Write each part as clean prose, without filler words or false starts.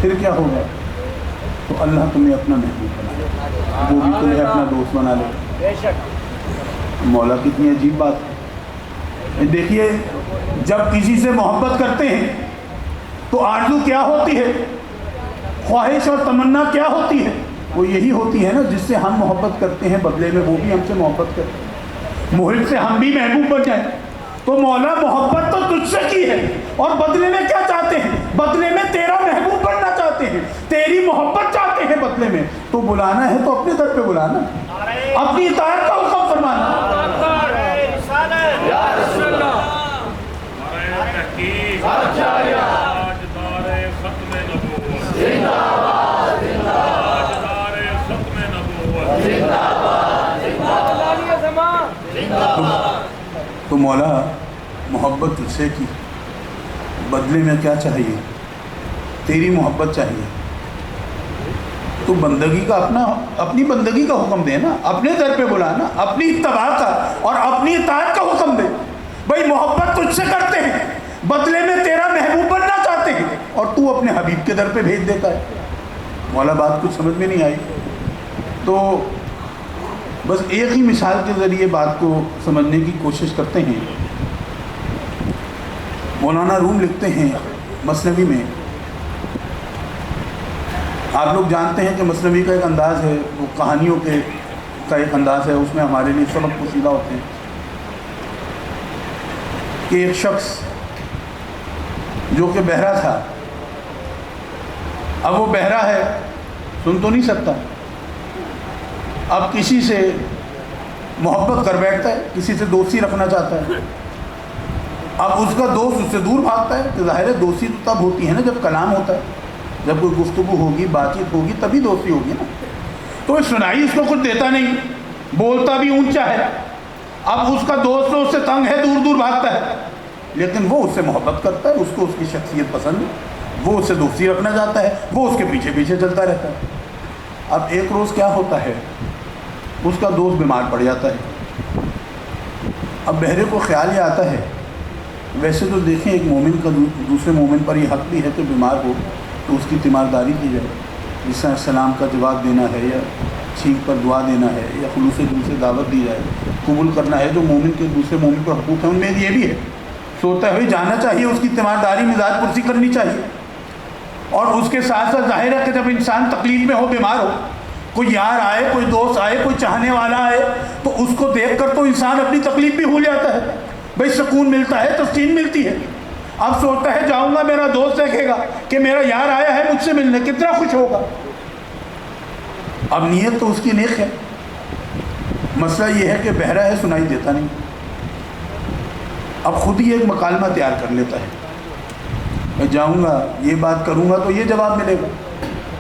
پھر کیا ہوگا؟ تو اللہ تمہیں اپنا محبوب بنا لے، وہ بھی تمہیں اپنا دوست بنا لے۔ مولا کتنی عجیب بات ہے۔ دیکھیے جب کسی سے محبت کرتے ہیں تو آرزو کیا ہوتی ہے، خواہش اور تمنا کیا ہوتی ہے؟ وہ یہی ہوتی ہے نا جس سے ہم محبت کرتے ہیں، بدلے میں وہ بھی ہم سے محبت کرتے ہیں، محب سے ہم بھی محبوب بن جائیں۔ تو مولا محبت تو تجھ سے کی ہے، اور بدلے میں کیا چاہتے ہیں؟ بدلے میں تیرا محبوب بننا چاہتے ہیں، تیری محبت چاہتے ہیں بدلے میں۔ تو بلانا ہے تو اپنے در پہ بلانا، اپنی اطاعت کا حکم فرمانا۔ تو مولا محبت تجھ سے کی، بدلے میں کیا چاہیے؟ تیری محبت چاہیے۔ تو بندگی کا اپنی بندگی کا حکم دے نا، اپنے در پہ بلانا، اپنی اتباع کا اور اپنی اطاعت کا حکم دے۔ بھائی محبت تجھ سے کرتے ہیں، بدلے میں تیرا محبوب بننا چاہتے ہیں، اور تو اپنے حبیب کے در پہ بھیج دیتا ہے۔ مولا بات کچھ سمجھ میں نہیں آئی؟ تو بس ایک ہی مثال کے ذریعے بات کو سمجھنے کی کوشش کرتے ہیں۔ مولانا روم لکھتے ہیں مثنوی میں، آپ لوگ جانتے ہیں کہ مثنوی کا ایک انداز ہے، وہ کہانیوں کا ایک انداز ہے، اس میں ہمارے لیے سبق پوشیدہ ہوتے ہیں کہ ایک شخص جو کہ بہرا تھا، اب وہ بہرا ہے، سن تو نہیں سکتا، اب کسی سے محبت کر بیٹھتا ہے، کسی سے دوستی رکھنا چاہتا ہے۔ اب اس کا دوست اس سے دور بھاگتا ہے، کہ ظاہر ہے دوستی تو تب ہوتی ہے نا جب کلام ہوتا ہے، جب کوئی گفتگو ہوگی، بات چیت ہوگی، تبھی دوستی ہوگی نا۔ تو سنائی اس کو کچھ دیتا نہیں، بولتا بھی اونچا ہے۔ اب اس کا دوست اس سے تنگ ہے، دور دور بھاگتا ہے، لیکن وہ اس سے محبت کرتا ہے، اس کو اس کی شخصیت پسند ہے، وہ اس سے دوستی رکھنا چاہتا ہے، وہ اس کے پیچھے پیچھے چلتا رہتا ہے۔ اب ایک روز کیا ہوتا ہے، اس کا دوست بیمار پڑ جاتا ہے۔ اب بہرے کو خیال یہ آتا ہے، ویسے تو دیکھیں ایک مومن کا دوسرے مومن پر یہ حق بھی ہے کہ بیمار ہو تو اس کی تیمارداری کی جائے، جس طرح سلام کا جواب دینا ہے، یا چھینک پر دعا دینا ہے، یا خلوص دل سے دعوت دی جائے، قبول کرنا ہے جو مومن کے دوسرے مومن پر حقوق ہیں، ان میں یہ بھی ہے۔ سوتا ہوئے جانا چاہیے، اس کی تیمارداری مزاج پرسی کرنی چاہیے، اور اس کے ساتھ ساتھ ظاہر ہے کہ جب انسان تکلیف میں ہو، بیمار ہو، کوئی یار آئے، کوئی دوست آئے، کوئی چاہنے والا آئے، تو اس کو دیکھ کر تو انسان اپنی تکلیف بھی بھول جاتا ہے، بھائی سکون ملتا ہے، تسکین ملتی ہے۔ اب سوچتا ہے جاؤں گا، میرا دوست دیکھے گا کہ میرا یار آیا ہے مجھ سے ملنے، کتنا خوش ہوگا۔ اب نیت تو اس کی نیک ہے، مسئلہ یہ ہے کہ بہرا ہے، سنائی دیتا نہیں۔ اب خود ہی ایک مکالمہ تیار کر لیتا ہے، میں جاؤں گا، یہ بات کروں گا تو یہ جواب ملے گا،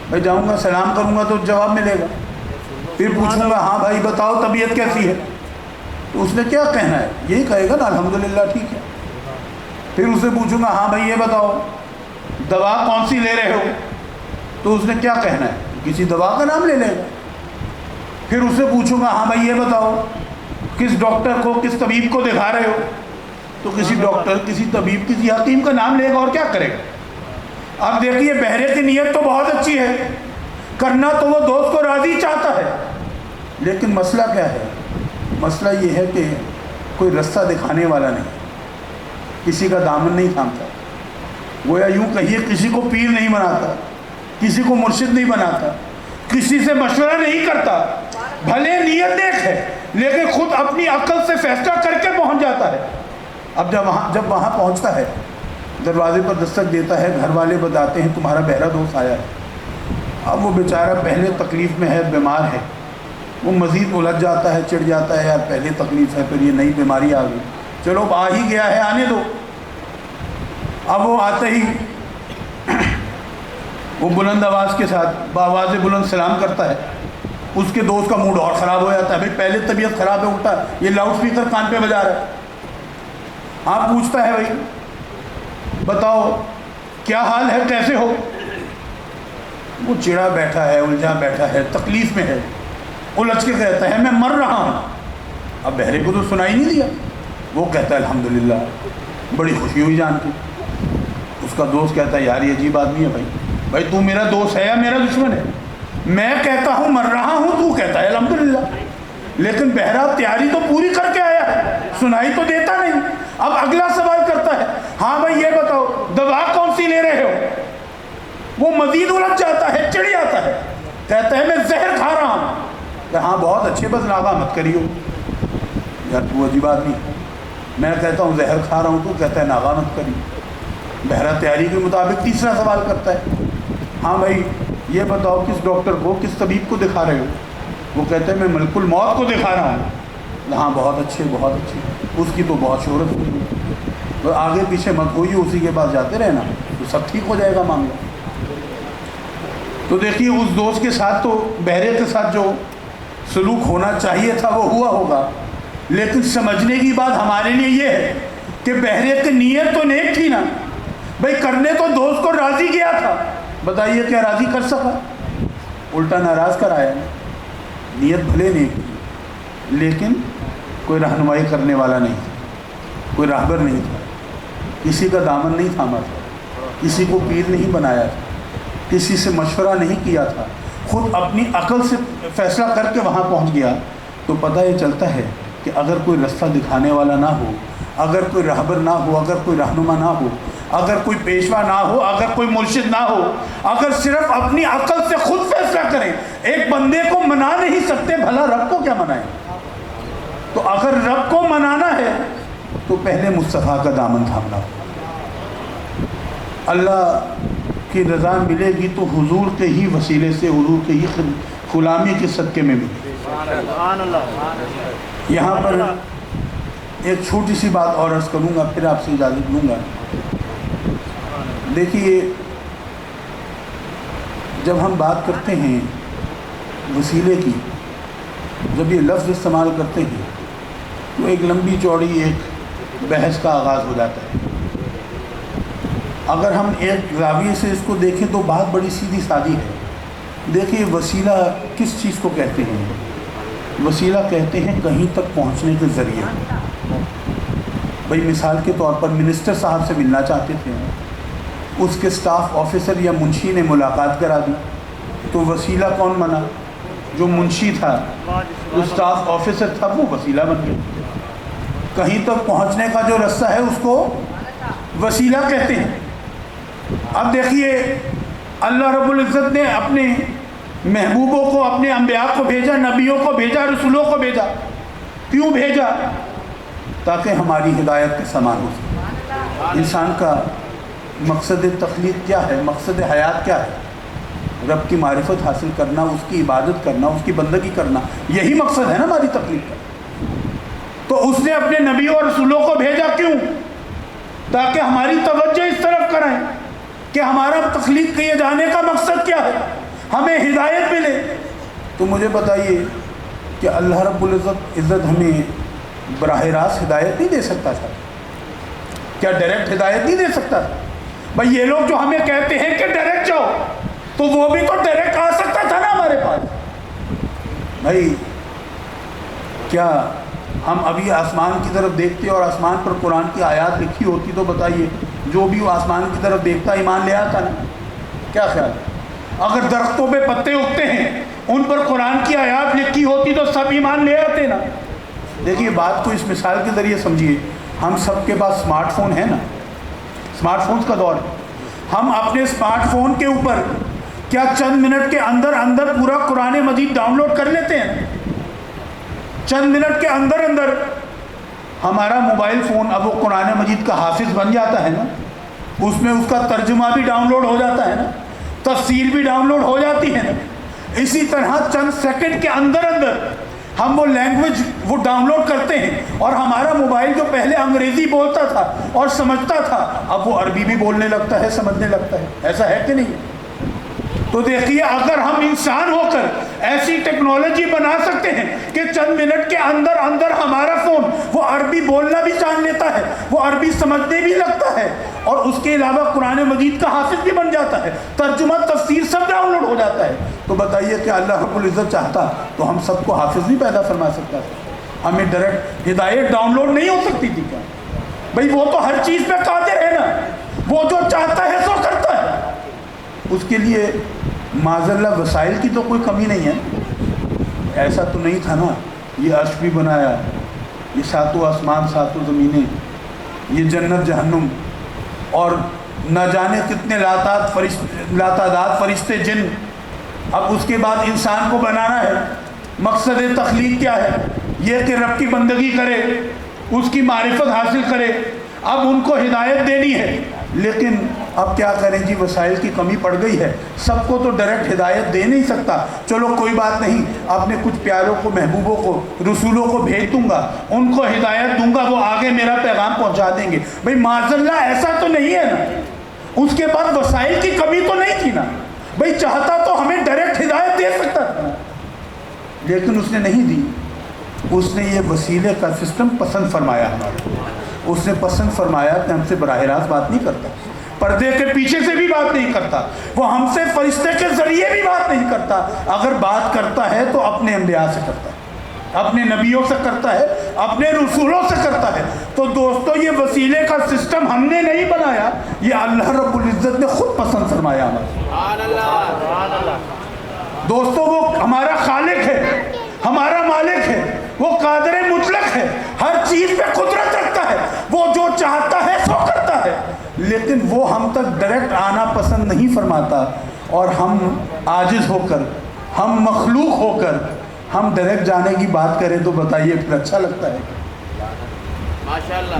میں جاؤں گا سلام کروں گا تو جواب ملے گا، پھر پوچھوں گا ہاں بھائی بتاؤ طبیعت کیسی ہے، تو اس نے کیا کہنا ہے، یہی کہے گا نا الحمدللہ ٹھیک ہے۔ پھر اسے پوچھوں گا ہاں بھائی یہ بتاؤ دوا کون سی لے رہے ہو، تو اس نے کیا کہنا ہے، کسی دوا کا نام لے لے گا۔ پھر اسے پوچھوں گا ہاں بھائی یہ بتاؤ کس ڈاکٹر کو، کس طبیب کو دکھا رہے ہو، تو کسی ڈاکٹر، کسی طبیب، کسی حکیم کا نام لے گا، اور کیا کرے گا۔ اب دیکھیے بہرے کی نیت تو بہت اچھی ہے، کرنا تو وہ دوست کو راضی چاہتا ہے، لیکن مسئلہ کیا ہے، مسئلہ یہ ہے کہ کوئی رستہ دکھانے والا نہیں، کسی کا دامن نہیں تھامتا، گویا یوں کہیے کسی کو پیر نہیں بناتا، کسی کو مرشد نہیں بناتا، کسی سے مشورہ نہیں کرتا، بھلے نیت نیک ہے لیکن خود اپنی عقل سے فیصلہ کر کے پہنچ جاتا ہے۔ اب جب وہاں پہنچتا ہے، دروازے پر دستک دیتا ہے، گھر والے بتاتے ہیں تمہارا بہرا دوست آیا ہے۔ اب وہ بیچارہ پہلے تکلیف میں ہے، بیمار ہے، وہ مزید الجھ جاتا ہے، چڑھ جاتا ہے، یار پہلے تکلیف ہے، پھر یہ نئی بیماری آ گئی، چلو اب آ ہی گیا ہے آنے دو۔ اب وہ آتے ہی وہ بلند آواز کے ساتھ بآواز بلند سلام کرتا ہے، اس کے دوست کا موڈ اور خراب ہو جاتا ہے، بھائی پہلے طبیعت خراب ہے، اٹھا یہ لاؤڈ اسپیکر کان پہ بجا رہا ہے۔ آپ پوچھتا ہے بھائی بتاؤ کیا حال ہے، کیسے ہو، وہ چڑا بیٹھا ہے، الجھا بیٹھا ہے، تکلیف میں ہے، الجھ کے کہتا ہے میں مر رہا ہوں۔ اب بہرے کو تو سنائی نہیں دیا، وہ کہتا ہے الحمدللہ، بڑی خوشی ہوئی جان کے۔ اس کا دوست کہتا ہے یار یہ عجیب آدمی ہے بھائی، بھائی تو میرا دوست ہے یا میرا دشمن ہے؟ میں کہتا ہوں مر رہا ہوں، تو کہتا ہے الحمدللہ، لیکن بہرحال تیاری تو پوری کر کے آیا ہے، سنائی تو دیتا نہیں۔ اب اگلا سوال کرتا ہے، ہاں بھائی یہ بتاؤ دوا کون سی لے رہے ہو؟ وہ مزید الجھ جاتا ہے، چڑ جاتا ہے، کہتا ہے میں زہر کھا رہا ہوں۔ کہ ہاں بہت اچھے، بس ناغہ مت کریو۔ یار تو عجیب آدمی، میں کہتا ہوں زہر کھا رہا ہوں، تو کہتا ہے ناغہ مت کریو۔ بہرحال تیاری کے مطابق تیسرا سوال کرتا ہے، ہاں بھائی یہ بتاؤ کس ڈاکٹر کو، کس طبیب کو دکھا رہے ہو؟ وہ کہتے ہیں میں ملک الموت کو دکھا رہا ہوں۔ ہاں بہت اچھے بہت اچھے، اس کی تو بہت شہرت ہوئی ہے، تو آگے پیچھے مت ہوئی، اسی کے پاس جاتے رہنا تو سب ٹھیک ہو جائے گا معاملہ۔ تو دیکھیے اس دوست کے ساتھ تو بہرے کے ساتھ جو سلوک ہونا چاہیے تھا وہ ہوا ہوگا، لیکن سمجھنے کی بات ہمارے لیے یہ ہے کہ بہرے کی نیت تو نیک تھی نا بھائی، کرنے تو دوست کو راضی کیا تھا، بتائیے کیا راضی کر سکا؟ الٹا ناراض کرایا۔ نیت بھلے نیک تھی، لیکن کوئی رہنمائی کرنے والا نہیں تھا، کوئی راہبر نہیں تھا، کسی کا دامن نہیں تھاما تھا، کسی کو پیر نہیں بنایا تھا، کسی سے مشورہ نہیں کیا تھا، خود اپنی عقل سے فیصلہ کر کے وہاں پہنچ گیا۔ تو پتہ یہ چلتا ہے کہ اگر کوئی رستہ دکھانے والا نہ ہو، اگر کوئی راہبر نہ ہو، اگر کوئی رہنما نہ ہو، اگر کوئی پیشوا نہ ہو، اگر کوئی مرشد نہ ہو، اگر صرف اپنی عقل سے خود فیصلہ کریں، ایک بندے کو منا نہیں سکتے، بھلا رب کو کیا منائیں؟ تو اگر رب کو منانا ہے تو پہلے مصطفیٰ کا دامن تھامنا ہوگا۔ اللہ کی رضا ملے گی تو حضور کے ہی وسیلے سے، حضور کے ہی غلامی کے صدقے میں ملے گی۔ یہاں پر ایک چھوٹی سی بات اور عرض کروں گا، پھر آپ سے اجازت لوں گا۔ دیکھیے جب ہم بات کرتے ہیں وسیلے کی، جب یہ لفظ استعمال کرتے ہیں تو ایک لمبی چوڑی ایک بحث کا آغاز ہو جاتا ہے۔ اگر ہم ایک زاویے سے اس کو دیکھیں تو بات بڑی سیدھی سادی ہے۔ دیکھیے وسیلہ کس چیز کو کہتے ہیں؟ وسیلہ کہتے ہیں کہیں تک پہنچنے کے ذریعے۔ بھائی مثال کے طور پر منسٹر صاحب سے ملنا چاہتے تھے، اس کے سٹاف آفیسر یا منشی نے ملاقات کرا دی، تو وسیلہ کون بنا؟ جو منشی تھا، جو سٹاف آفیسر تھا، وہ وسیلہ بن گیا۔ کہیں تک پہنچنے کا جو رستہ ہے اس کو وسیلہ کہتے ہیں۔ اب دیکھیے اللہ رب العزت نے اپنے محبوبوں کو، اپنے انبیاء کو بھیجا، نبیوں کو بھیجا، رسولوں کو بھیجا۔ کیوں بھیجا؟ تاکہ ہماری ہدایت کے سامان ہو سکے۔ انسان کا مقصد تخلیق کیا ہے؟ مقصد حیات کیا ہے؟ رب کی معرفت حاصل کرنا، اس کی عبادت کرنا، اس کی بندگی کرنا، یہی مقصد ہے نا ہماری تخلیق کا۔ تو اس نے اپنے نبیوں اور رسولوں کو بھیجا، کیوں؟ تاکہ ہماری توجہ اس طرف کریں کہ ہمارا تخلیق کیے جانے کا مقصد کیا ہے، ہمیں ہدایت ملے۔ تو مجھے بتائیے کہ اللہ رب العزت ہمیں براہ راست ہدایت نہیں دے سکتا تھا؟ کیا ڈائریکٹ ہدایت نہیں دے سکتا تھا؟ بھائی یہ لوگ جو ہمیں کہتے ہیں کہ ڈائریکٹ جاؤ، تو وہ بھی تو ڈائریکٹ آ سکتا تھا نا ہمارے پاس۔ بھائی کیا ہم ابھی آسمان کی طرف دیکھتے اور آسمان پر قرآن کی آیات لکھی ہوتی تو بتائیے جو بھی وہ آسمان کی طرف دیکھتا ایمان لے آتا نا؟ کیا خیال ہے؟ اگر درختوں پہ پتے اگتے ہیں ان پر قرآن کی آیات لکھی ہوتی تو سب ایمان لے آتے نا؟ دیکھیے بات کو اس مثال کے ذریعے سمجھیے۔ ہم سب کے پاس اسمارٹ فون ہے نا، اسمارٹ فونز کا دور ہے۔ ہم اپنے اسمارٹ فون کے اوپر کیا چند منٹ کے اندر اندر پورا قرآن مجید ڈاؤن لوڈ کر لیتے ہیں؟ چند منٹ کے اندر اندر ہمارا موبائل فون اب وہ قرآن مجید کا حافظ بن جاتا ہے نا، اس میں اس کا ترجمہ بھی ڈاؤن لوڈ ہو جاتا ہے نا، تفسیر بھی ڈاؤن لوڈ ہو جاتی ہے نا۔ اسی طرح چند سیکنڈ کے اندر اندر ہم وہ لینگویج وہ ڈاؤن لوڈ کرتے ہیں، اور ہمارا موبائل جو پہلے انگریزی بولتا تھا اور سمجھتا تھا اب وہ عربی بھی بولنے لگتا ہے، سمجھنے لگتا ہے۔ ایسا ہے کہ نہیں؟ تو دیکھیے اگر ہم انسان ہو کر ایسی ٹیکنالوجی بنا سکتے ہیں کہ چند منٹ کے اندر اندر ہمارا فون وہ عربی بولنا بھی جان لیتا ہے، وہ عربی سمجھنے بھی لگتا ہے، اور اس کے علاوہ قرآن مجید کا حافظ بھی بن جاتا ہے، ترجمہ تفسیر سب ڈاؤن لوڈ ہو جاتا ہے، تو بتائیے کہ اللہ رب العزت چاہتا تو ہم سب کو حافظ نہیں پیدا فرما سکتا تھا؟ ہمیں ڈائریکٹ ہدایت ڈاؤن لوڈ نہیں ہو سکتی تھی کیا؟ بھائی وہ تو ہر چیز پہ قادر ہے نا، وہ جو چاہتا ہے سو کرتا ہے۔ اس کے لیے معذاللہ وسائل کی تو کوئی کمی نہیں ہے. ایسا تو نہیں تھا نا یہ عرش بھی بنایا، یہ ساتوں آسمان ساتوں زمینیں، یہ جنت جہنم، اور نہ جانے کتنے لاتعداد فرشتے جن. اب اس کے بعد انسان کو بنانا ہے. مقصد تخلیق کیا ہے؟ یہ کہ رب کی بندگی کرے، اس کی معرفت حاصل کرے. اب ان کو ہدایت دینی ہے، لیکن اب کیا کریں جی، وسائل کی کمی پڑ گئی ہے. سب کو تو ڈائریکٹ ہدایت دے نہیں سکتا. چلو کوئی بات نہیں، اپنے کچھ پیاروں کو، محبوبوں کو، رسولوں کو بھیج دوں گا، ان کو ہدایت دوں گا، وہ آگے میرا پیغام پہنچا دیں گے. بھئی معذاللہ ایسا تو نہیں ہے نا. اس کے بعد وسائل کی کمی تو نہیں تھی نا. بھئی چاہتا تو ہمیں ڈائریکٹ ہدایت دے سکتا تھا، لیکن اس نے نہیں دی. اس نے یہ وسیلے کا سسٹم پسند فرمایا. اس نے پسند فرمایا کہ ہم سے براہ راست بات نہیں کرتا، پردے کے پیچھے سے بھی بات نہیں کرتا، وہ ہم سے فرشتے کے ذریعے بھی بات نہیں کرتا. اگر بات کرتا ہے تو اپنے انبیاء سے کرتا ہے، اپنے نبیوں سے کرتا ہے، اپنے رسولوں سے کرتا ہے. تو دوستو یہ وسیلے کا سسٹم ہم نے نہیں بنایا، یہ اللہ رب العزت نے خود پسند فرمایا. دوستو وہ ہمارا خالق ہے، ہمارا مالک ہے، وہ قادر مطلق ہے، ہر چیز پہ قدرت رکھتا ہے، وہ جو چاہتا ہے سو کرتا ہے. لیکن وہ ہم تک ڈائریکٹ آنا پسند نہیں فرماتا، اور ہم عاجز ہو کر، ہم مخلوق ہو کر ہم ڈائریکٹ جانے کی بات کریں تو بتائیے پھر اچھا لگتا ہے؟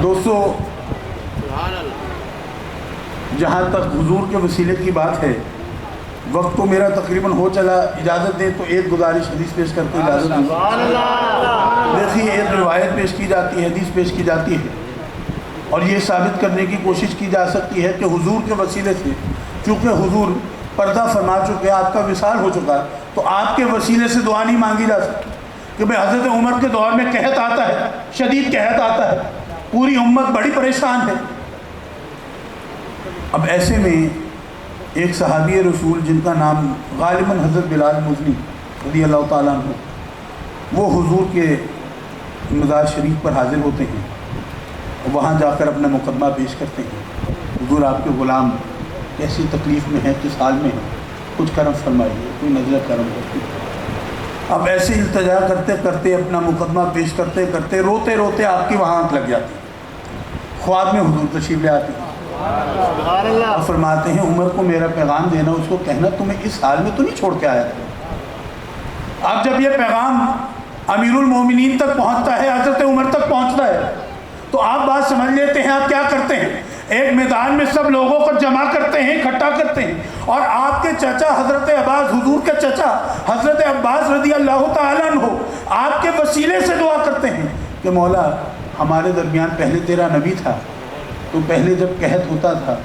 دوستو جہاں تک حضور کے وسیلے کی بات ہے، وقت تو میرا تقریباً ہو چلا. اجازت دیں تو ایک گزارش حدیث پیش کر کے اجازت دیں. دیکھیے ایک روایت پیش کی جاتی ہے، حدیث پیش کی جاتی ہے، اور یہ ثابت کرنے کی کوشش کی جا سکتی ہے کہ حضور کے وسیلے سے، چونکہ حضور پردہ فرما چکے، آپ کا وصال ہو چکا، تو آپ کے وسیلے سے دعا نہیں مانگی جا سکتی. کہ بھئی حضرت عمر کے دور میں قحط آتا ہے، شدید قحط آتا ہے، پوری امت بڑی پریشان ہے. اب ایسے میں ایک صحابی رسول جن کا نام غالباً حضرت بلال مزنی رضی اللہ تعالیٰ عنہ، وہ حضور کے مزار شریف پر حاضر ہوتے ہیں، وہاں جا کر اپنا مقدمہ پیش کرتے ہیں. حضور آپ کے غلام کیسی تکلیف میں ہیں، کس حال میں ہیں، کچھ کرم فرمائیے، کوئی نظر کرم کرتی. اب ایسے التجا کرتے کرتے اپنا مقدمہ پیش کرتے کرتے روتے روتے آپ کی وہاں آنکھ لگ جاتی. خواب میں حضور تشریف لے آتے ہیں اور فرماتے ہیں عمر کو میرا پیغام دینا، اس کو کہنا تمہیں اس حال میں تو نہیں چھوڑ کے آیا تھا. اب جب یہ پیغام امیر المومنین تک پہنچتا ہے، حضرت عمر تک پہنچتا ہے، تو آپ بات سمجھ لیتے ہیں. آپ کیا کرتے ہیں؟ ایک میدان میں سب لوگوں کو جمع کرتے ہیں، اکٹھا کرتے ہیں، اور آپ کے چچا حضرت عباس، حضور کے چچا حضرت عباس رضی اللہ تعالیٰ عنہ، آپ کے وسیلے سے دعا کرتے ہیں کہ مولا ہمارے درمیان پہلے تیرا نبی تھا، تو پہلے جب قحط ہوتا تھا،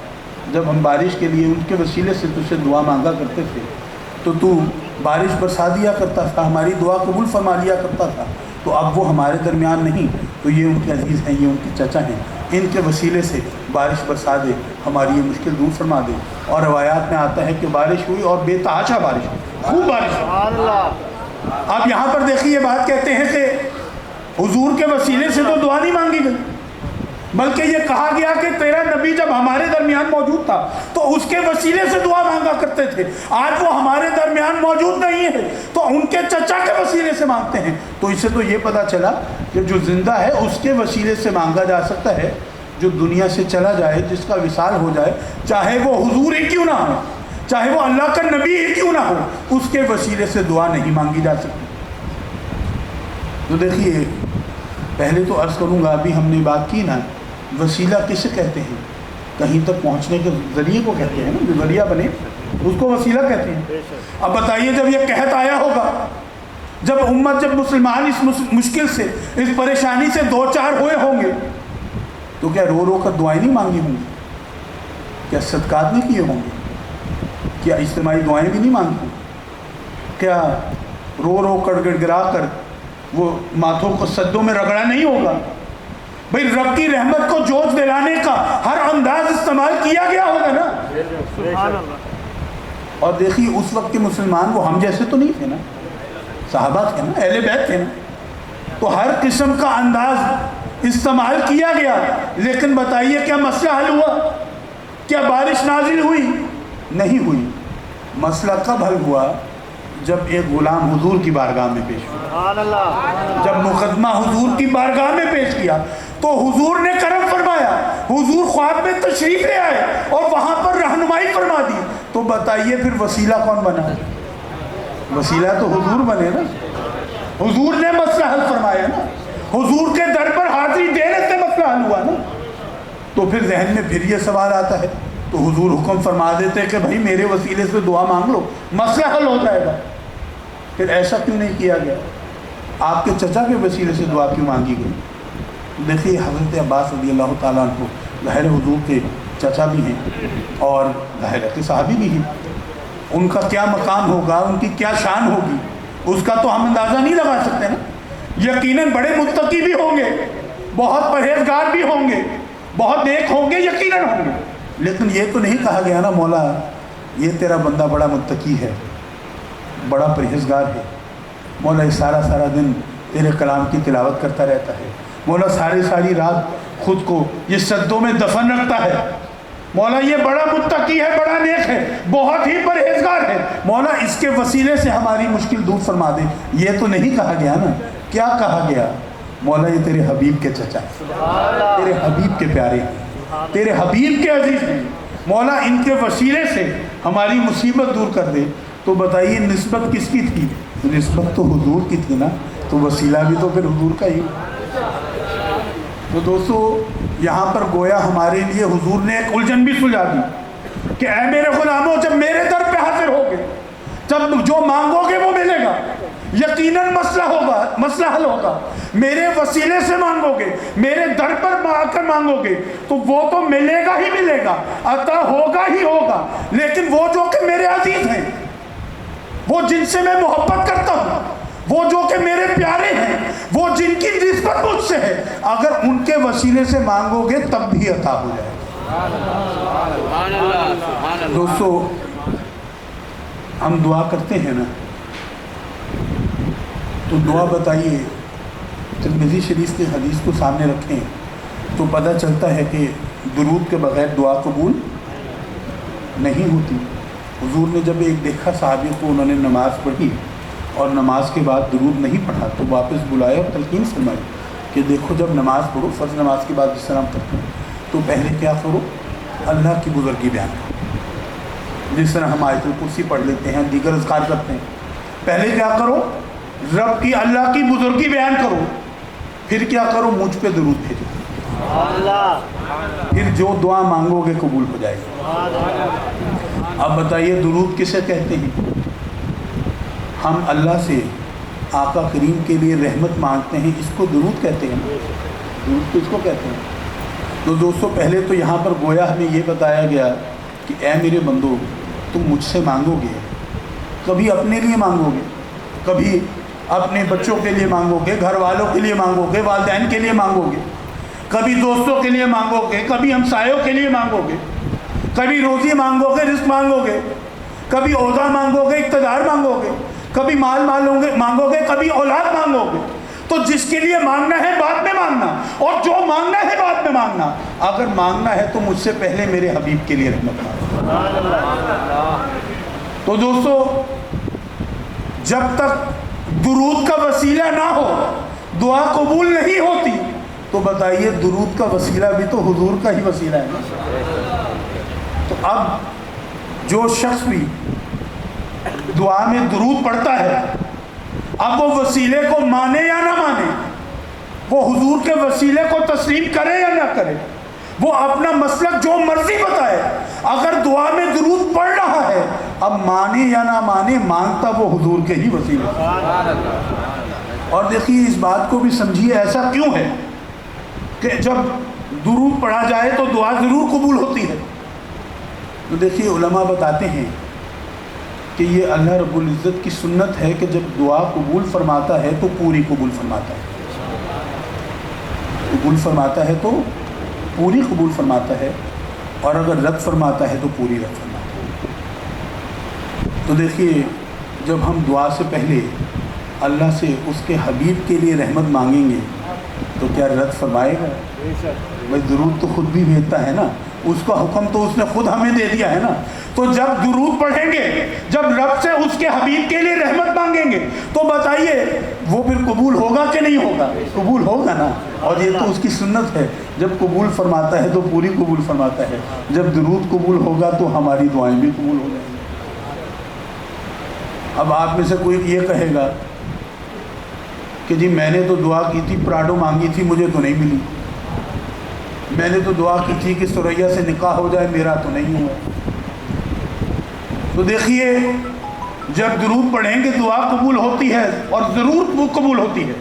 جب ہم بارش کے لیے ان کے وسیلے سے تجھ سے دعا مانگا کرتے تھے، تو بارش برسا دیا کرتا تھا، ہماری دعا قبول فرما لیا کرتا تھا. تو اب وہ ہمارے درمیان نہیں، تو یہ ان کے عزیز ہیں، یہ ان کے چچا ہیں، ان کے وسیلے سے بارش برسا دے، ہماری یہ مشکل دور فرما دے. اور روایات میں آتا ہے کہ بارش ہوئی اور بے تحاشا بارش ہوئی، خوب بارش ہوئی. آپ یہاں پر دیکھیے بات کہتے ہیں کہ حضور کے وسیلے سے تو دعا نہیں مانگی گئی، بلکہ یہ کہا گیا کہ تیرا نبی جب ہمارے درمیان موجود تھا تو اس کے وسیلے سے دعا مانگا کرتے تھے. آج وہ ہمارے درمیان موجود نہیں ہے تو ان کے چچا کے وسیلے سے مانگتے ہیں. تو اس سے تو یہ پتہ چلا کہ جو زندہ ہے اس کے وسیلے سے مانگا جا سکتا ہے، جو دنیا سے چلا جائے، جس کا وصال ہو جائے، چاہے وہ حضور ہی کیوں نہ ہو، چاہے وہ اللہ کا نبی ہی کیوں نہ ہو، اس کے وسیلے سے دعا نہیں مانگی جا سکتی. تو دیکھیے پہلے تو عرض کروں گا، ابھی ہم نے بات کی نا وسیلہ کسے کہتے ہیں؟ کہیں تک پہنچنے کے ذریعے کو کہتے ہیں نا، جو ذریعہ بنے اس کو وسیلہ کہتے ہیں. اب بتائیے جب یہ قحط آیا ہوگا، جب مسلمان اس مشکل سے، اس پریشانی سے دو چار ہوئے ہوں گے، تو کیا رو رو کر دعائیں نہیں مانگی ہوں گی؟ کیا صدقات نہیں کیے ہوں گے؟ کیا اجتماعی دعائیں بھی نہیں مانگی ہوں گی؟ کیا رو رو کر گڑ گڑا کر وہ ماتھوں کو سجدوں میں رگڑا نہیں ہوگا؟ بھئی رب کی رحمت کو جوش دلانے کا ہر انداز استعمال کیا گیا ہوگا نا. اور دیکھیے اس وقت کے مسلمان وہ ہم جیسے تو نہیں تھے نا، صحابہ تھے نا، اہل بیت تھے نا، تو ہر قسم کا انداز استعمال کیا گیا. لیکن بتائیے کیا مسئلہ حل ہوا؟ کیا بارش نازل ہوئی؟ نہیں ہوئی. مسئلہ کب حل ہوا؟ جب ایک غلام حضور کی بارگاہ میں پیش ہوا، جب مقدمہ حضور کی بارگاہ میں پیش کیا تو حضور نے کرم فرمایا، حضور خواب میں تشریف لے آئے اور وہاں پر رہنمائی فرما دی۔ تو بتائیے پھر وسیلہ کون بنا؟ وسیلہ تو حضور بنے نا، حضور نے مسئلہ حل فرمایا نا، حضور کے در پر حاضری دینے سے مسئلہ حل ہوا نا۔ تو پھر ذہن میں پھر یہ سوال آتا ہے، تو حضور حکم فرما دیتے کہ بھائی میرے وسیلے سے دعا مانگ لو، مسئلہ حل ہو جائے گا، پھر ایسا کیوں نہیں کیا گیا؟ آپ کے چچا کے وسیلے سے دعا کیوں مانگی گئی؟ دیکھیے حضرت عباس رضی اللہ تعالیٰ عنہ ظاہر حضور کے چچا بھی ہیں اور ظاہر کے صحابی بھی ہیں، ان کا کیا مقام ہوگا، ان کی کیا شان ہوگی، اس کا تو ہم اندازہ نہیں لگا سکتے نا۔ یقیناً بڑے متقی بھی ہوں گے، بہت پرہیزگار بھی ہوں گے، بہت نیک ہوں گے، یقیناً ہوں گے، لیکن یہ تو نہیں کہا گیا نا مولا یہ تیرا بندہ بڑا متقی ہے، بڑا پرہیزگار ہے، مولا یہ سارا دن تیرے کلام کی تلاوت کرتا رہتا ہے، مولا ساری رات خود کو یہ سجدوں میں دفن رکھتا ہے، مولا یہ بڑا متقی ہے، بڑا نیک ہے، بہت ہی پرہیزگار ہے، مولا اس کے وسیلے سے ہماری مشکل دور فرما دے۔ یہ تو نہیں کہا گیا نا، کیا کہا گیا؟ مولا یہ تیرے حبیب کے چچا ہیں، تیرے حبیب کے پیارے ہیں، تیرے حبیب کے عزیز ہیں، مولا ان کے وسیلے سے ہماری مصیبت دور کر دے۔ تو بتائیے نسبت کس کی تھی؟ نسبت تو حضور کی تھی نا، تو وسیلہ بھی تو پھر حضور کا ہی۔ تو دوستو یہاں پر گویا ہمارے لیے حضور نے ایک الجھن بھی سلجھا دی کہ اے میرے غلاموں، جب میرے در پہ حاضر ہوگے، جب جو مانگو گے وہ ملے گا، یقیناً مسئلہ ہوگا، مسئلہ حل ہوگا، میرے وسیلے سے مانگو گے، میرے در پر آ کر مانگو گے تو وہ تو ملے گا ہی ملے گا، عطا ہوگا ہی ہوگا، لیکن وہ جو کہ میرے عزیز ہیں، وہ جن سے میں محبت کرتا ہوں، وہ جو کہ میرے پیارے ہیں، وہ جن کی نسبت مجھ سے ہے، اگر ان کے وسیلے سے مانگو گے تب بھی عطا ہو جائے گا۔ دوستو ہم دعا کرتے ہیں نا، تو دعا بتائیے ترمذی شریف کی حدیث کو سامنے رکھیں تو پتہ چلتا ہے کہ درود کے بغیر دعا قبول نہیں ہوتی۔ حضور نے جب ایک دیکھا صحابی کو، انہوں نے نماز پڑھی اور نماز کے بعد درود نہیں پڑھا تو واپس بلایا اور تلقین فرمائی کہ دیکھو جب نماز پڑھو، فرض نماز کے بعد السلام کرتے ہیں تو پہلے کیا کرو؟ اللہ کی بزرگی بیان کرو، جس طرح ہم آیت الکرسی پڑھ لیتے ہیں، دیگر اذکار کرتے ہیں، پہلے کیا کرو؟ رب کی، اللہ کی بزرگی بیان کرو، پھر کیا کرو؟ مجھ پہ درود بھیجو، پھر جو دعا مانگو گے قبول ہو جائے گی۔ اب بتائیے درود کسے کہتے ہیں؟ ہم اللہ سے آقا کریم کے لیے رحمت مانگتے ہیں، اس کو درود کہتے ہیں۔ درود کس کو کہتے ہیں؟ تو دوستو پہلے تو یہاں پر گویا ہمیں یہ بتایا گیا کہ اے میرے بندو، تم مجھ سے مانگو گے، کبھی اپنے لیے مانگو گے، کبھی اپنے بچوں کے لیے مانگو گے، گھر والوں کے لیے مانگو گے، والدین کے لیے مانگو گے، کبھی دوستوں کے لیے مانگو گے، کبھی ہمسایوں کے لیے مانگو گے، کبھی روزی مانگو گے، رزق مانگو گے، کبھی عہدہ مانگو گے، اقتدار مانگو گے، کبھی مال مانگو گے، کبھی اولاد مانگو گے۔ تو جس کے لیے مانگنا ہے بعد میں مانگنا، اور جو مانگنا ہے بعد میں مانگنا۔ اگر مانگنا ہے تو مجھ سے پہلے میرے حبیب کے لیے رحمت مانگو۔ تو دوستو جب تک درود کا وسیلہ نہ ہو دعا قبول نہیں ہوتی، تو بتائیے درود کا وسیلہ بھی تو حضور کا ہی وسیلہ ہے نا۔ تو اب جو شخص بھی دعا میں درود پڑھتا ہے، اب وہ وسیلے کو مانے یا نہ مانے، وہ حضور کے وسیلے کو تسلیم کرے یا نہ کرے، وہ اپنا مسلک جو مرضی بتائے، اگر دعا میں درود پڑھ رہا ہے، اب مانے یا نہ مانے، مانگتا وہ حضور کے ہی وسیلے سے۔ اور دیکھیے اس بات کو بھی سمجھیے، ایسا کیوں ہے کہ جب درود پڑھا جائے تو دعا ضرور قبول ہوتی ہے؟ تو دیکھیے علماء بتاتے ہیں کہ یہ اللہ رب العزت کی سنت ہے کہ جب دعا قبول فرماتا ہے تو پوری قبول فرماتا ہے، قبول فرماتا ہے تو پوری قبول فرماتا ہے، اور اگر رد فرماتا ہے تو پوری رد فرماتا ہے۔ تو دیکھیے جب ہم دعا سے پہلے اللہ سے اس کے حبیب کے لیے رحمت مانگیں گے تو کیا رد فرمائے گا؟ بھائی درود تو خود بھی بھیجتا ہے نا، اس کا حکم تو اس نے خود ہمیں دے دیا ہے نا. تو جب درود پڑھیں گے، جب رب سے اس کے حبیب کے لیے رحمت مانگیں گے، تو بتائیے وہ پھر قبول ہوگا کہ نہیں ہوگا؟ قبول ہوگا نا. اور یہ تو اس کی سنت ہے، جب قبول فرماتا ہے تو پوری قبول فرماتا ہے. جب درود قبول ہوگا تو ہماری دعائیں بھی قبول ہو جائیں گی. اب آپ میں سے کوئی یہ کہے گا کہ جی میں نے تو دعا کی تھی، پراڈو مانگی تھی، مجھے تو نہیں ملی. میں نے تو دعا کی تھی کہ سریا سے نکاح ہو جائے، میرا تو نہیں ہوا. تو دیکھیے جب درود پڑھیں گے دعا قبول ہوتی ہے، اور ضرور وہ قبول ہوتی ہے.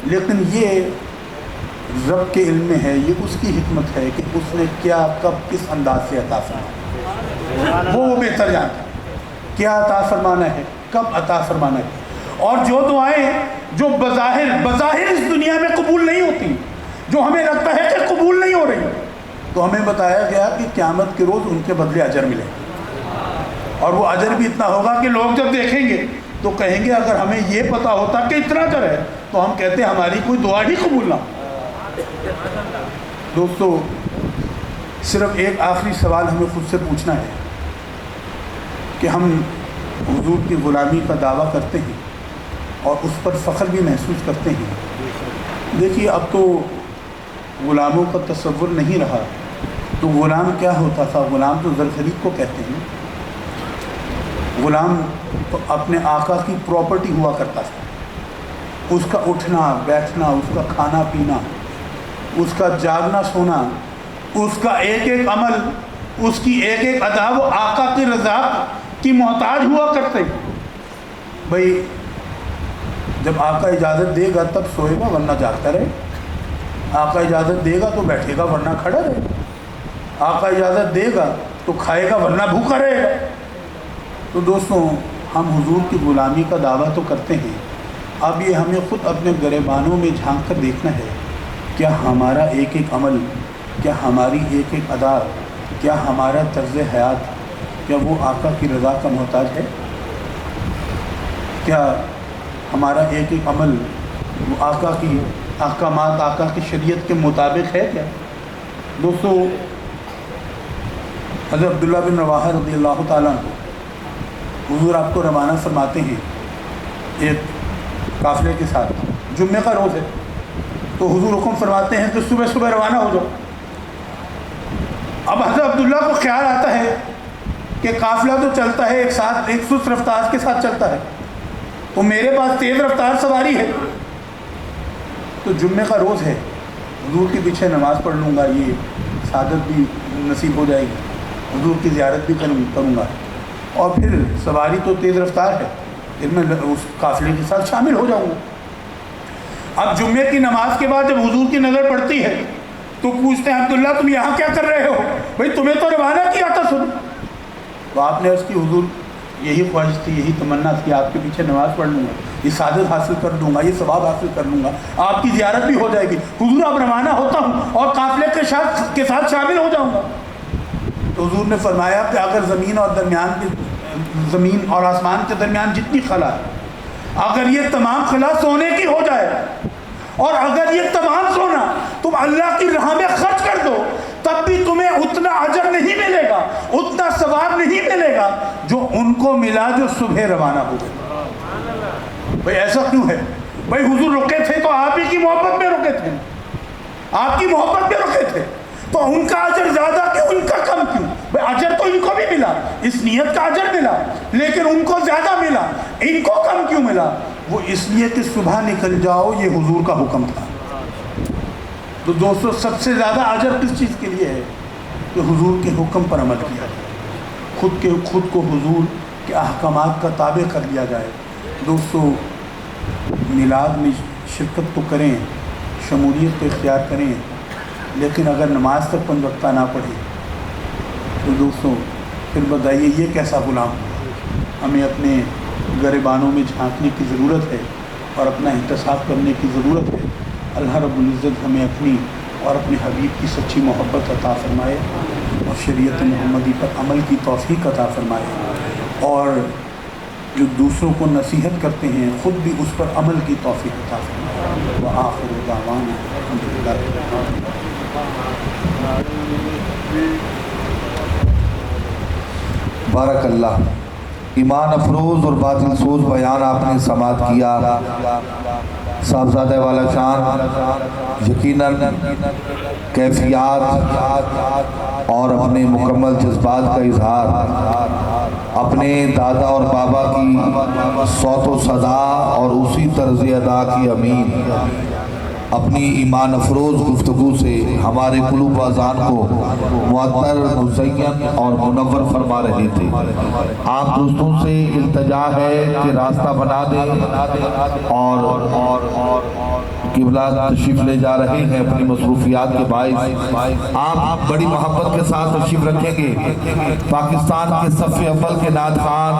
لیکن یہ رب کے علم میں ہے، یہ اس کی حکمت ہے کہ اس نے کیا کب کس انداز سے عطا فرمانا، وہ بہتر جانتا ہے کیا عطا فرمانا ہے، کب عطا فرمانا ہے. اور جو دعائیں جو بظاہر اس دنیا میں قبول نہیں ہوتی، جو ہمیں لگتا ہے کہ قبول نہیں ہو رہی، تو ہمیں بتایا گیا کہ قیامت کے روز ان کے بدلے اجر ملے. اور وہ اجر بھی اتنا ہوگا کہ لوگ جب دیکھیں گے تو کہیں گے اگر ہمیں یہ پتا ہوتا کہ اتنا اجر ہے تو ہم کہتے ہیں ہماری کوئی دعا ہی قبول نہ. دوستو صرف ایک آخری سوال ہمیں خود سے پوچھنا ہے کہ ہم حضور کی غلامی کا دعویٰ کرتے ہیں اور اس پر فخر بھی محسوس کرتے ہیں. دیکھیے اب تو غلاموں کا تصور نہیں رہا. تو غلام کیا ہوتا تھا؟ غلام تو زرخرید کو کہتے ہیں. غلام تو اپنے آقا کی پراپرٹی ہوا کرتا تھا. اس کا اٹھنا بیٹھنا، اس کا کھانا پینا، اس کا جاگنا سونا، اس کا ایک ایک عمل، اس کی ایک ایک ادا وہ آقا کی رضا کی محتاج ہوا کرتے. بھائی جب آقا اجازت دے گا تب سوئے گا ورنہ جاگتا رہے. آقا اجازت دے گا تو بیٹھے گا ورنہ کھڑا رہے. آقا اجازت دے گا تو کھائے گا ورنہ بھوکا رہے گا. تو دوستوں ہم حضور کی غلامی کا دعویٰ تو کرتے ہیں. اب یہ ہمیں خود اپنے گریبانوں میں جھانک کر دیکھنا ہے، کیا ہمارا ایک ایک عمل، کیا ہماری ایک ایک ادا، کیا ہمارا طرز حیات، کیا وہ آقا کی رضا کا محتاج ہے؟ کیا ہمارا ایک ایک عمل وہ آقا کی احکامات، آقا کی شریعت کے مطابق ہے کیا؟ دوستو حضرت عبداللہ بن رواحہ رضی اللہ تعالیٰ عنہ حضور آپ کو روانہ فرماتے ہیں ایک قافلے کے ساتھ. جمعے کا روز ہے تو حضور حکم فرماتے ہیں کہ صبح صبح روانہ ہو جاؤ. اب حضرت عبداللہ کو خیال آتا ہے کہ قافلہ تو چلتا ہے ایک ساتھ، ایک سست رفتار کے ساتھ چلتا ہے، تو میرے پاس تیز رفتار سواری ہے، تو جمعے کا روز ہے، حضور کے پیچھے نماز پڑھ لوں گا، یہ سعادت بھی نصیب ہو جائے گی، حضور کی زیارت بھی کروں گا، اور پھر سواری تو تیز رفتار ہے، پھر میں اس قافلے کے ساتھ شامل ہو جاؤں گا. اب جمعے کی نماز کے بعد جب حضور کی نظر پڑتی ہے تو پوچھتے ہیں عبداللہ تم یہاں کیا کر رہے ہو؟ بھائی تمہیں تو روانہ کیا تھا سن. تو آپ نے اس کی حضور یہی خواہش تھی، یہی تمنا تھی، آپ کے پیچھے نماز پڑھ لوں گا، یہ سعادت حاصل کر لوں گا، یہ ثواب حاصل کر لوں گا، آپ کی زیارت بھی ہو جائے گی. حضور اب روانہ ہوتا ہوں اور قافلے کے ساتھ شامل ہو جاؤں گا. تو حضور نے فرمایا کہ اگر زمین اور آسمان کے درمیان جتنی خلا ہے، اگر یہ تمام خلا سونے کی ہو جائے، اور اگر یہ تمام سونا تم اللہ کی راہ میں خرچ کر دو، تب بھی تمہیں اتنا اجر نہیں ملے گا، اتنا ثواب نہیں ملے گا جو ان کو ملا جو صبح روانہ ہو گئے. بھائی ایسا کیوں ہے؟ بھائی حضور رکے تھے تو آپ ہی کی محبت میں رکے تھے، آپ کی محبت میں رکے تھے، تو ان کا اجر زیادہ کیوں، ان کا کم کیوں؟ بھائی اجر تو ان کو بھی ملا، اس نیت کا اجر ملا، لیکن ان کو زیادہ ملا، ان کو کم کیوں ملا؟ وہ اس لیے کہ صبح نکل جاؤ یہ حضور کا حکم تھا. تو دوستو سب سے زیادہ اجر کس چیز کے لیے ہے؟ کہ حضور کے حکم پر عمل کیا جائے، خود کو حضور کے احکامات کا تابع کر لیا جائے. دوستو میلاد میں شرکت تو کریں، شمولیت کو اختیار کریں، لیکن اگر نماز تک 5 وقتہ نہ پڑھیں تو دوستوں پھر بتائیے یہ کیسا غلام ہوا؟ ہمیں اپنے گریبانوں میں جھانکنے کی ضرورت ہے اور اپنا احتساب کرنے کی ضرورت ہے. اللہ رب العزت ہمیں اپنی اور اپنے حبیب کی سچی محبت عطا فرمائے اور شریعت محمدی پر عمل کی توفیق عطا فرمائے، اور جو دوسروں کو نصیحت کرتے ہیں خود بھی اس پر عمل کی توفیق عطا فرمائے. وآخر دعوانا الحمدللہ. بارک اللہ. ایمان افروز اور باطل سوز بیان آپ نے سماعت کیا. صاحبزادہ والا شان یقیناً کیفیات اور اپنے مکمل جذبات کا اظہار اپنے دادا اور بابا کی صوت و صدا اور اسی طرز ادا کی امین اپنی ایمان افروز گفتگو سے ہمارے قلوب و اذان کو معطر مزین اور منور فرما رہے تھے. آپ دوستوں سے التجا ہے کہ راستہ بنا دیں اور قبلہ تشریف لے جا رہے ہیں اپنی مصروفیات کے باعث. آپ بڑی محبت کے ساتھ تشریف رکھیں گے. پاکستان کے صف اول کے نعت خوان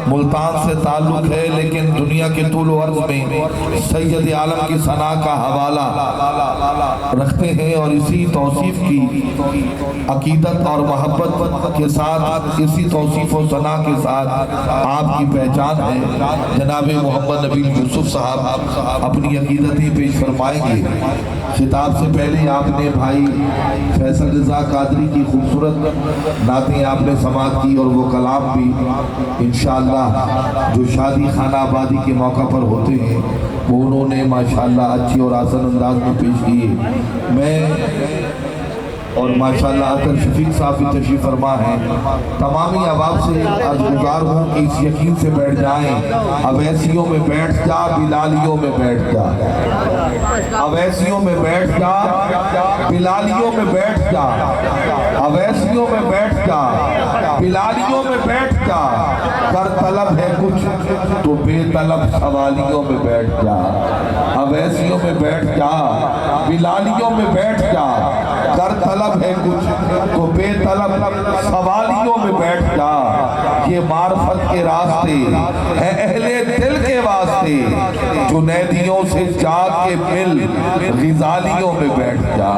ملتان سے تعلق ہے، لیکن دنیا کے طول و عرض میں سید عالم کی ثنا کا حوالہ رکھتے ہیں اور اسی توصیف کی عقیدت اور محبت کے ساتھ، اسی توصیف و ثنا کے ساتھ آپ کی پہچان ہے. جناب محمد نبی یوسف صاحب اپنی عقیدتیں پیش فرمائیں گے. خطاب سے پہلے آپ نے بھائی فیصل رضا قادری کی خوبصورت نعتیں آپ نے سماعت کی اور وہ کلام بھی انشاءاللہ جو شادی خانہ آبادی کے موقع پر ہوتے ہیں وہ انہوں نے ماشاءاللہ اچھی اور آسان انداز میں پیش کیے. میں اور ماشاءاللہ عطر شفیق صاحب بھی تشریف فرما ہیں. تمامی احباب سے عرض گزار ہوں کہ اس یقین سے بیٹھ جائیں، اویسیوں میں بیٹھ جا بلالیوں میں بیٹھ جا. اویسیوں میں بیٹھ جا بلالیوں میں بیٹھ جا. اویسیوں میں بیٹھ جا بلالیوں میں بیٹھ جا. کر طلب ہے کچھ تو بے طلب سوالیوں میں بیٹھ جا. اویسیوں میں بیٹھ جا بلالیوں میں بیٹھ جا. کر طلب ہے کچھ تو بے طلب سوالیوں میں بیٹھ جا. یہ معرفت کے راستے ہے اہل دل کے واسطے، جنیدیوں سے جاگ کے مل غزالیوں میں بیٹھ جا.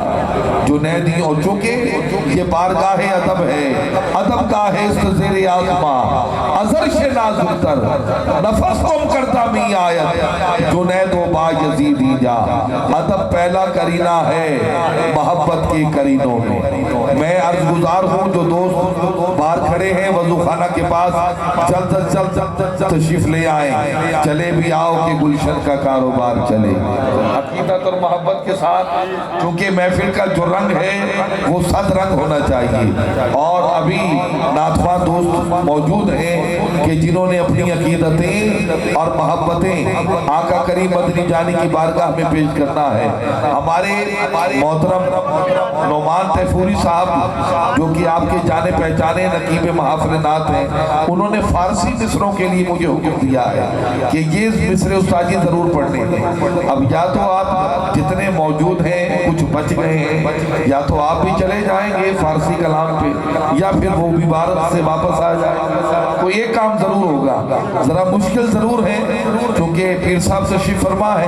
جنیدیوں چونکہ یہ بارگاہ ادب ہے، ادب گاہ استزیر آزما ازرش نازک تر نفس کم کرتا می آیت جنید و با یزیدی جا. ادب پہلا کرینہ ہے محبت کے کرینوں میں. میں عرض گزار ہوں جو دوست باہر کھڑے ہیں وضو خانہ کے پاس جلد تشریف لے آئیں. چلے بھی آؤ کہ گلشن کا کاروبار چلے. عقیدت اور محبت کے ساتھ چونکہ محفل کا جو رنگ ہے وہ صد رنگ ہونا چاہیے. اور ابھی ناتواں دوست موجود ہیں کہ جنہوں نے اپنی عقیدتیں اور محبتیں آقا کریم مدنی جانی کی بارگاہ میں پیش کرنا ہے. ہمارے محترم نعمان تیفوری صاحب جو کہ آپ کے جانے پہچانے نقیب محافل نعت ہیں، انہوں نے فارسی مصروں کے لیے مجھے حکم دیا ہے کہ یہ مصر استاذی ضرور پڑھنے ہیں. اب یا تو آپ جتنے موجود ہیں کچھ بچ گئے ہیں، یا تو آپ بھی چلے جائیں گے فارسی کلام پہ، یا پھر وہ بھی بھارت سے واپس آ جائیں. کوئی ایک کام ضرور ہوگا. ذرا مشکل ضرور ہے چونکہ پیر صاحب تشریف فرما ہے،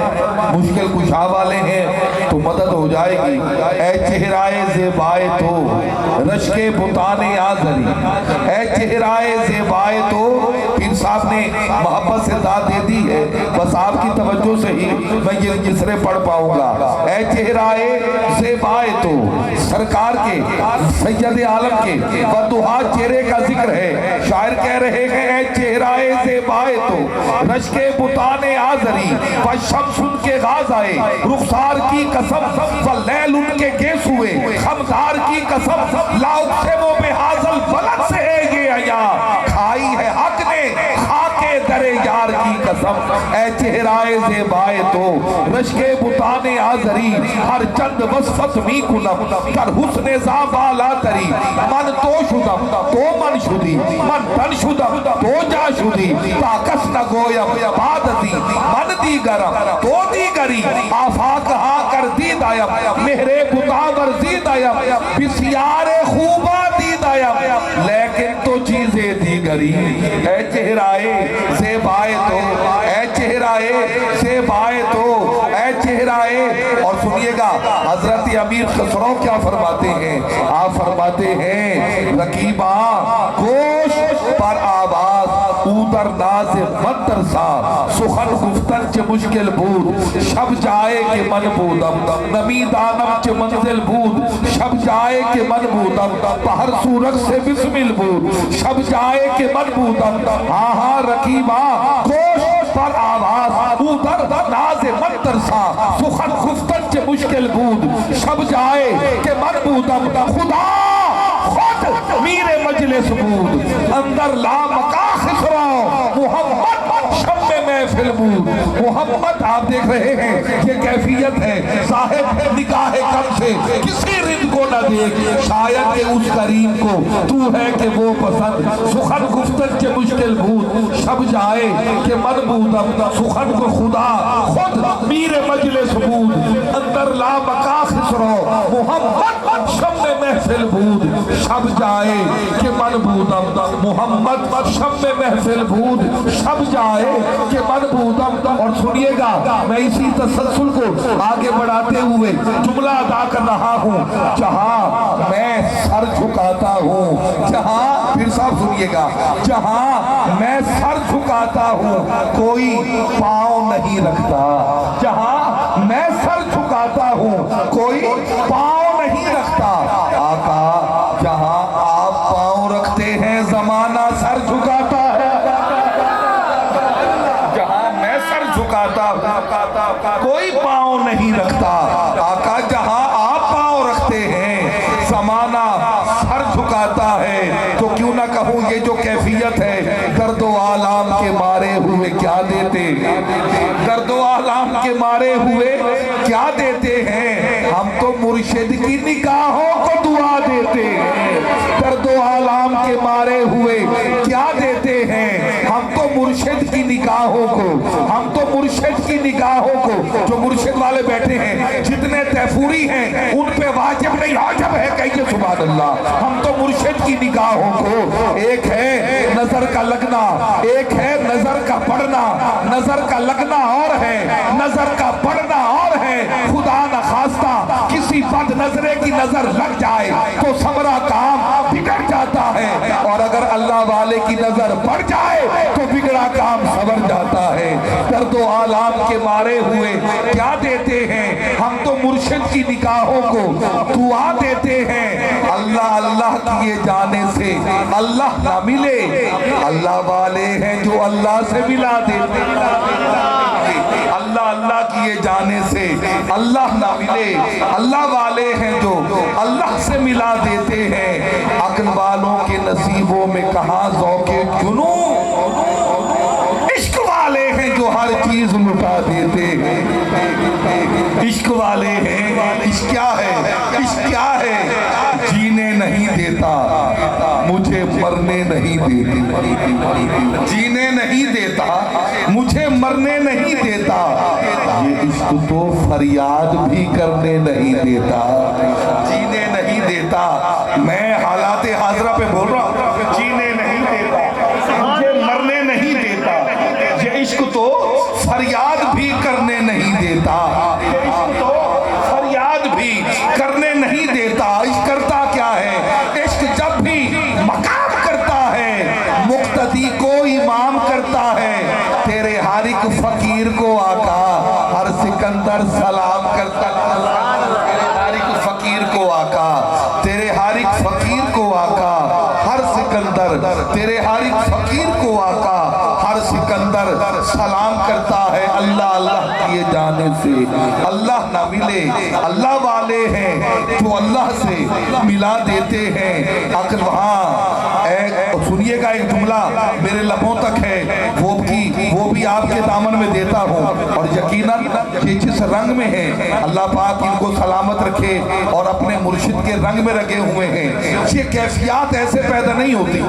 مشکل کشا والے ہیں تو مدد ہو جائے گی. اے چہرائے زیبائے تو رشک بتان آزری، اے چہرائے زیبائے تو پیر صاحب نے محبت سے داد دے دی ہے. بس آپ کی توجہ سے ہی میں یہ جسرے پڑھ پاؤں گا. اے چہرائے زیبائے تو سرکار کے سید عالم کے بدوہا چہرے کا ذکر ہے. شاعر کہہ رہے ہیں اے چہرائے زیبائے تو رشک بتان آزری شمس ان کے غاز آئے رخسار کی قسم لیل ان کے گیس ہوئے خمدار کی قسم لاؤت سے وہ بحاظل بلد سے ہے یہ عیا کھائی ہے حق نے خاکے در یار کی قسم. اے چہرائے زیبائے تو رشک بتان آزری ہر چند وصفت می کنم در حسن زابالا تری من تو شدم تو من شدی من تن شدم تو جا شدی تاکس نگویم بعد دی من دی گرم تو دی گری آفاق ہاں کر دی دایم مہرے بتا ورزی دایم بسیار خوبہ دی دایم لیکن تو چیزیں دی گری. اے چہرائے زیبائے تو اے چہرائے زیبائے تو اے چہرائے. اور سنیے گا حضرت امیر خسرو کیا فرماتے ہیں. آپ فرماتے ہیں رقیباں گوش پر آواز او در ناز من ترسا سخن گفتن چه مشکل بود شب جائے کہ من بودم نمی دانم چه منزل بود شب جائے کہ من بودم پہر سورج سے بسمل بود شب جائے کہ من بودم ہاں ہاں رقیبا گوش پر آواز او در ناز من ترسا سخن گفتن چه مشکل بود شب جائے کہ من بودم خدا خود میر مجلس بود اندر لا مکا خسرا محمد شب محفل بود محمد آپ دیکھ رہے ہیں یہ کیفیت ہے صاحب نگاہ کم سے کسی رند کو نہ دیکھ شاید کہ اس کریم کو تو ہے کہ وہ پسند سخن گفتن کے مشکل بود شب جائے کہ من بودم سخن کو خدا خود میر مجلس بود اندر لا بقا خسرو محمد شب محفل بود شب جائے کہ من بودم محمد شب محفل بود شب جائے کہ من بودم اور سنیے گا میں اسی تسلسل کو آگے بڑھاتے ہوئے جملہ ادا کر رہا ہوں جہاں میں سر جھکاتا ہوں جہاں پھر صاحب سنیے گا جہاں میں سر جھکاتا ہوں کوئی پاؤں نہیں رکھتا جہاں میں سر جھکاتا ہوں کوئی پاؤں نہیں رکھتا آقا جہاں آپ پاؤں رکھتے ہیں زمانہ سر جھکاتا ہے کوئی پاؤں نہیں رکھتا آقا جہاں آپ پاؤں رکھتے ہیں زمانہ سر جھکاتا ہے تو کیوں نہ کہوں یہ جو کیفیت ہے درد و آلام کے مارے ہوئے کیا دیتے درد و آلام کے مارے ہوئے کیا دیتے ہیں ہم تو مرشد کی نگاہوں کو دعا دیتے ہیں درد و آلام کے مارے ہوئے کیا دیتے ہیں ہم تو مرشد کی نگاہوں کو ہم تو مرشد کی نگاہوں کو جو مرشد والے بیٹھے ہیں جتنے تیفوری ہیں ان پہ واجب نہیں واجب ہے کہیے سبحان اللہ ہم تو مرشد کی نگاہوں کو ایک ہے نظر کا لگنا ایک ہے نظر کا پڑھنا نظر کا لگنا اور ہے نظر کا پڑھنا اور ہے خدا نہ خواستہ کسی بد نظرے کی نظر لگ جائے تو سمرا کام بگڑ جاتا ہے اور اگر اللہ والے کی نظر پڑ جائے تو بگڑا کام سنور جاتا ہے درد و آلام کے مارے ہوئے کیا دیتے ہیں ہم تو مرشد کی نگاہوں کو دعا دیتے ہیں اللہ اللہ کیے جانے سے اللہ نہ ملے اللہ والے ہیں جو اللہ سے ملا دیتے اللہ اللہ کیے جانے سے اللہ نہ ملے اللہ والے ہیں جو اللہ سے ملا دیتے ہیں عقل والوں کے نصیبوں میں کہاں ذوق جنون عشق والے ہیں جو ہر چیز لٹا دیتے ہیں عشق والے ہیں عشق کیا ہے عشق کیا ہے جینے نہیں دیتا مجھے مرنے نہیں دیتا جینے نہیں دیتا مجھے مرنے نہیں دیتا یہ عشق تو فریاد بھی کرنے نہیں دیتا جینے نہیں دیتا میں حالات حاضرہ پہ بول رہا ہوں جینے نہیں دیتا مجھے مرنے نہیں دیتا یہ عشق تو فریاد بھی کرنے نہیں دیتا یہ عشق تو فریاد بھی کرنے نہیں دیتا عشق کرتا کیا ہے عشق جب بھی مقام کرتا ہے مقتدی کو امام کرتا ہے تیرے ہر ایک فقیر کو آقا ہر سکندر سلام کرتا تیرے ہر ایک فقیر کو آقا تیرے ہر ایک فقیر کو آقا ہر سکندر تیرے ہر ایک فقیر کو آقا ہر سکندر سلام کرتا ہے اللہ اللہ کیے جانے سے اللہ نہ ملے اللہ والے ہیں جو اللہ سے ملا دیتے ہیں عقل وہاں سنیے گا ایک جملہ میرے لبوں تک ہے وہ بھی آپ کے دامن میں دیتا ہوں اور یقیناً یہ جس رنگ میں ہے اللہ پاک ان کو سلامت رکھے اور اپنے مرشد کے رنگ میں رگے ہوئے ہیں یہ کیفیات ایسے پیدا نہیں ہوتی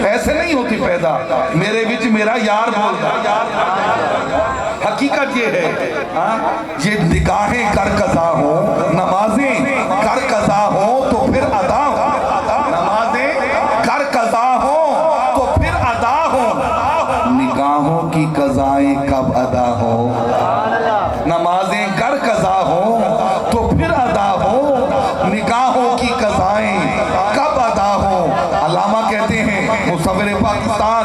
ایسے نہیں ہوتی پیدا میرے وچ میرا یار بولتا حقیقت یہ ہے یہ نگاہیں کر قضا ہو نمازیں کر قضا ہو تو پھر ادا ہو نمازیں کر قضا ہو تو پھر ادا ہو نگاہوں کی قضائیں کب ادا ہو نمازیں کر قضا ہو تو پھر ادا ہو نگاہوں کی قضائیں کب ادا ہو علامہ کہتے ہیں مصور پاکستان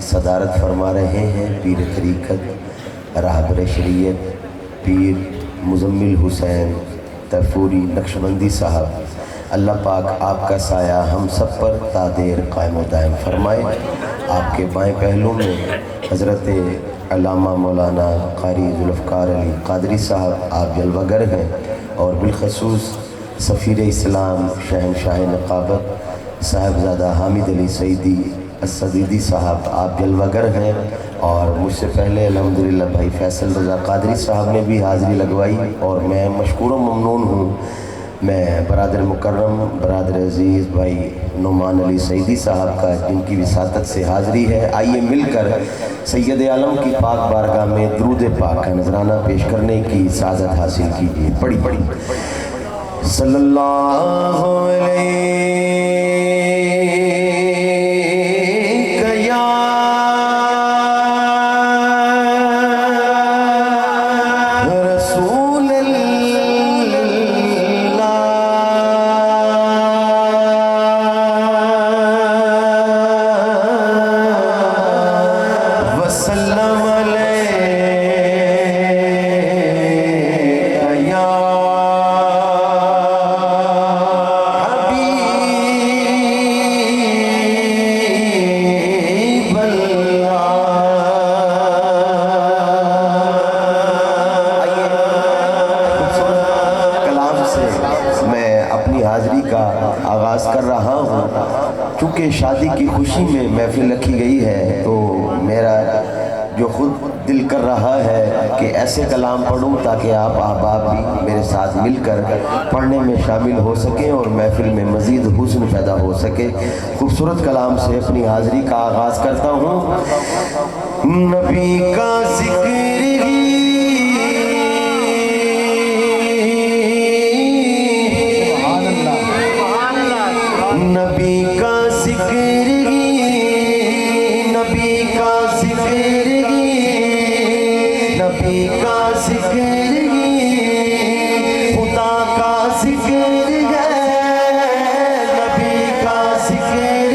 صدارت فرما رہے ہیں پیر طریقت راہبر شریعت پیر مزمل حسین تیفوری نقشبندی صاحب، اللہ پاک آپ کا سایہ ہم سب پر تا دیر قائم و دائم فرمائے۔ آپ کے بائیں پہلو میں حضرت علامہ مولانا قاری ذوالفقار علی قادری صاحب، آپ جلوہ گر ہیں، اور بالخصوص سفیر اسلام شہنشاہ نقابت صاحبزادہ حامد علی سعیدی الصدیدی صاحب، آپ جلوہ گر ہیں، اور مجھ سے پہلے الحمدللہ بھائی فیصل رضا قادری صاحب نے بھی حاضری لگوائی، اور میں مشکور و ممنون ہوں۔ میں برادر مکرم برادر عزیز بھائی نعمان علی سعیدی صاحب کا، جن کی وساطت سے حاضری ہے، آئیے مل کر سید عالم کی پاک بارگاہ میں درود پاک کا نذرانہ پیش کرنے کی سعادت حاصل کیجیے۔ پڑھی صلی اللہ علیہ یا رسول اللہ وسلم علیہ یا آغاز کر رہا ہوں۔ چونکہ شادی کی خوشی میں محفل رکھی گئی ہے، تو میرا جو خود دل کر رہا ہے کہ ایسے کلام پڑھوں تاکہ آپ احباب بھی میرے ساتھ مل کر پڑھنے میں شامل ہو سکیں اور محفل میں مزید حسن پیدا ہو سکے۔ خوبصورت کلام سے اپنی حاضری کا آغاز کرتا ہوں۔ نبی کا ذکر نبی کا ذکر نبی کا ذکر نبی کا ذکر خدا کا ذکر ہے، نبی کا ذکر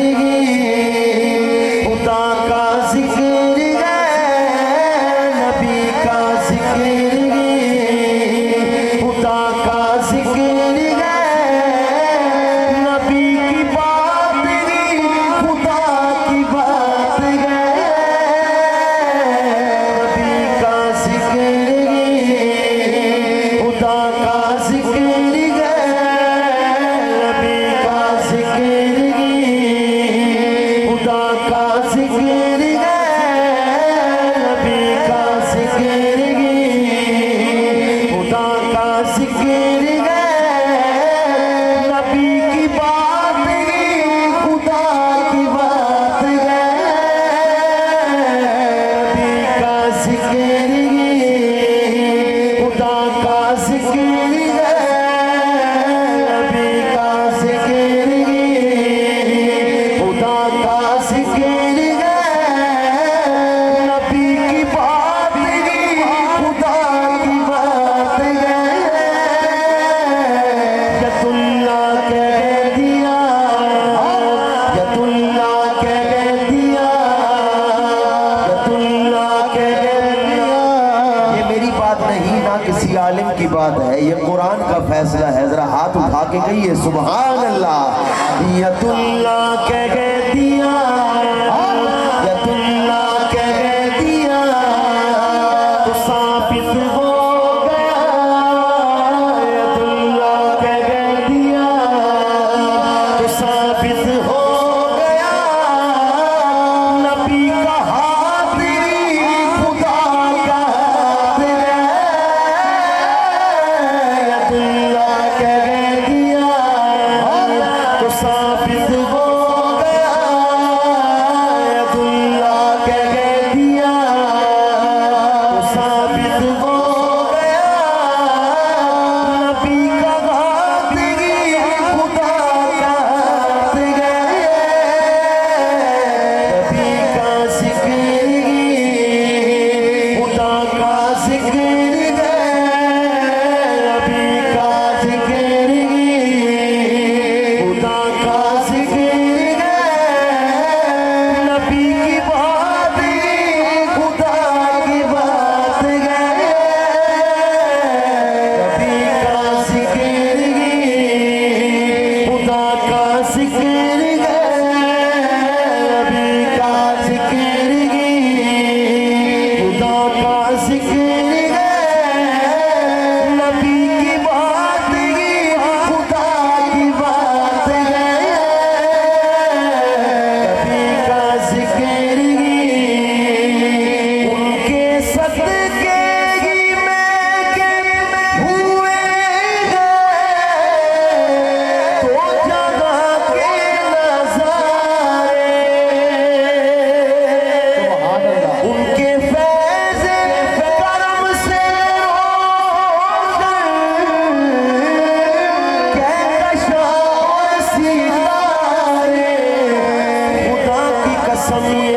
خدا کا ذکر ہے، نبی کا ذکر خدا کا ذکر ہے، نبی کی بات خدا کی بات ہے، نبی کا ذکر خدا کا ذکر ہے، نبی کا ذکر خدا کا ذکر ہے، نبی کا ذکر خدا کا ذکر ہے، نبی کی بات خدا کی بات ہے، نبی کا ذکر خدا کا ذکر ہے، نبی کا ذکر خدا کا ذکر ہے، نبی کی بات خدا کی بات ہے، یت اللہ کہہ دیا، یت اللہ کہہ دیا، یت اللہ کہہ دیا۔ یہ میری بات نہیں، نہ کسی عالم کی بات ہے، یہ قرآن کا فیصلہ ہے۔ ذرا ہاتھ اٹھا کے کہیے سبحان اللہ۔ یت اللہ کہہ دیا، یت اللہ کہہ دیا تو ثابت ہو گیا، یت اللہ کہہ دیا تو ثابت ہو گیا، نبی کا ہاتھ خدا کا ہاتھ ہے، یت اللہ کہہ دیا تو ثابت ہو گیا،